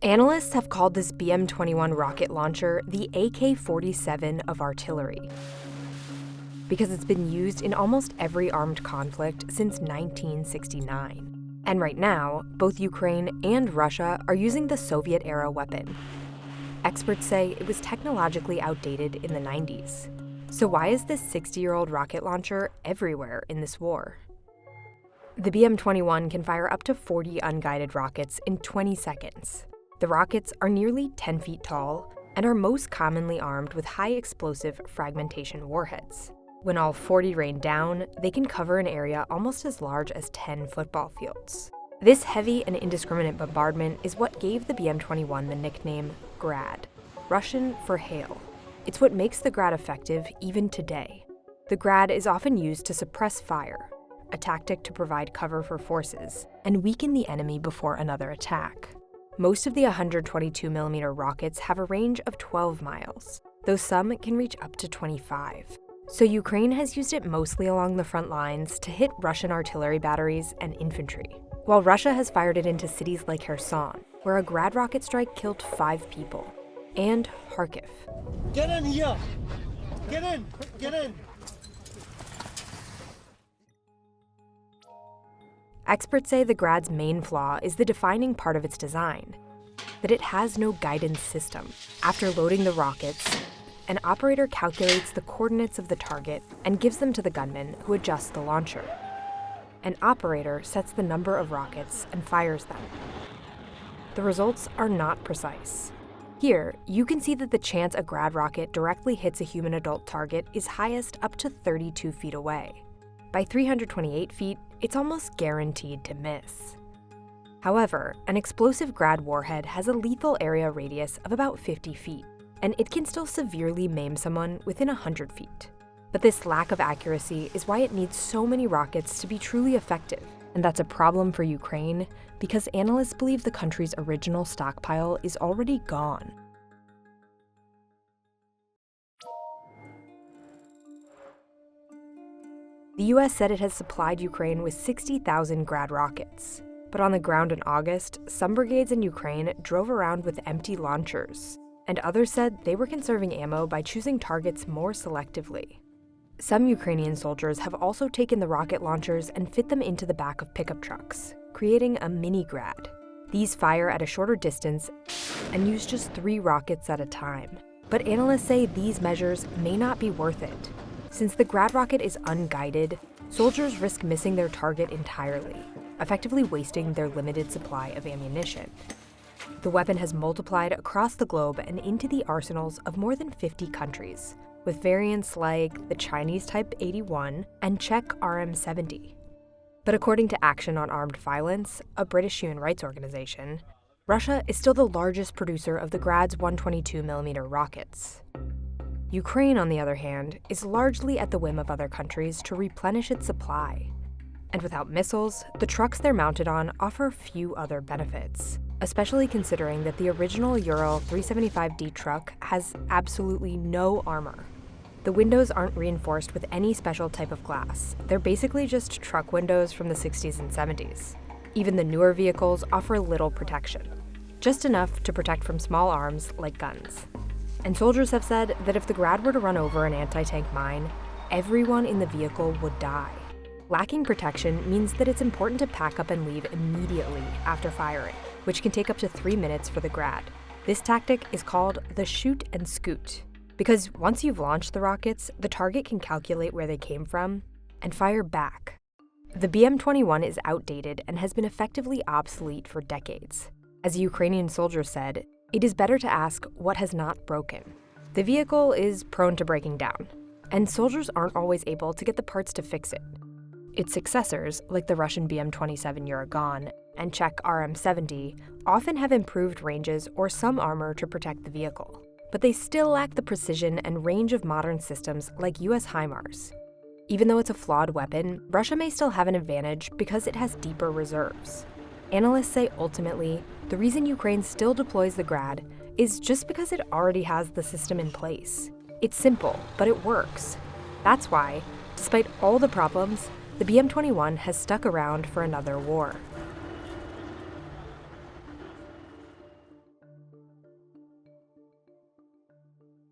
Analysts have called this BM-21 rocket launcher the AK-47 of artillery because it's been used in almost every armed conflict since 1969. And right now, both Ukraine and Russia are using the Soviet-era weapon. Experts say it was technologically outdated in the 90s. So why is this 60-year-old rocket launcher everywhere in this war? The BM-21 can fire up to 40 unguided rockets in 20 seconds. The rockets are nearly 10 feet tall and are most commonly armed with high-explosive fragmentation warheads. When all 40 rain down, they can cover an area almost as large as 10 football fields. This heavy and indiscriminate bombardment is what gave the BM-21 the nickname Grad, Russian for hail. It's what makes the Grad effective even today. The Grad is often used to suppress fire, a tactic to provide cover for forces, and weaken the enemy before another attack. Most of the 122mm rockets have a range of 12 miles, though some can reach up to 25. So Ukraine has used it mostly along the front lines to hit Russian artillery batteries and infantry, while Russia has fired it into cities like Kherson, where a Grad rocket strike killed 5 people, and Kharkiv. Get in here! Get in! Get in! Experts say the Grad's main flaw is the defining part of its design, that it has no guidance system. After loading the rockets, an operator calculates the coordinates of the target and gives them to the gunman, who adjusts the launcher. An operator sets the number of rockets and fires them. The results are not precise. Here, you can see that the chance a Grad rocket directly hits a human adult target is highest up to 32 feet away. By 328 feet, it's almost guaranteed to miss. However, an explosive Grad warhead has a lethal area radius of about 50 feet, and it can still severely maim someone within 100 feet. But this lack of accuracy is why it needs so many rockets to be truly effective, and that's a problem for Ukraine because analysts believe the country's original stockpile is already gone. The US said it has supplied Ukraine with 60,000 Grad rockets. But on the ground in August, some brigades in Ukraine drove around with empty launchers, and others said they were conserving ammo by choosing targets more selectively. Some Ukrainian soldiers have also taken the rocket launchers and fit them into the back of pickup trucks, creating a mini Grad. These fire at a shorter distance and use just 3 rockets at a time. But analysts say these measures may not be worth it. Since the Grad rocket is unguided, soldiers risk missing their target entirely, effectively wasting their limited supply of ammunition. The weapon has multiplied across the globe and into the arsenals of more than 50 countries, with variants like the Chinese Type 81 and Czech RM-70. But according to Action on Armed Violence, a British human rights organization, Russia is still the largest producer of the Grad's 122mm rockets. Ukraine, on the other hand, is largely at the whim of other countries to replenish its supply. And without missiles, the trucks they're mounted on offer few other benefits, especially considering that the original Ural 375D truck has absolutely no armor. The windows aren't reinforced with any special type of glass. They're basically just truck windows from the 60s and 70s. Even the newer vehicles offer little protection, just enough to protect from small arms like guns. And soldiers have said that if the Grad were to run over an anti-tank mine, everyone in the vehicle would die. Lacking protection means that it's important to pack up and leave immediately after firing, which can take up to 3 minutes for the Grad. This tactic is called the shoot and scoot, because once you've launched the rockets, the target can calculate where they came from and fire back. The BM-21 is outdated and has been effectively obsolete for decades. As a Ukrainian soldier said, it is better to ask what has not broken. The vehicle is prone to breaking down, and soldiers aren't always able to get the parts to fix it. Its successors, like the Russian BM-27 Uragan and Czech RM-70, often have improved ranges or some armor to protect the vehicle, but they still lack the precision and range of modern systems like US HIMARS. Even though it's a flawed weapon, Russia may still have an advantage because it has deeper reserves. Analysts say ultimately, the reason Ukraine still deploys the Grad is just because it already has the system in place. It's simple, but it works. That's why, despite all the problems, the BM-21 has stuck around for another war.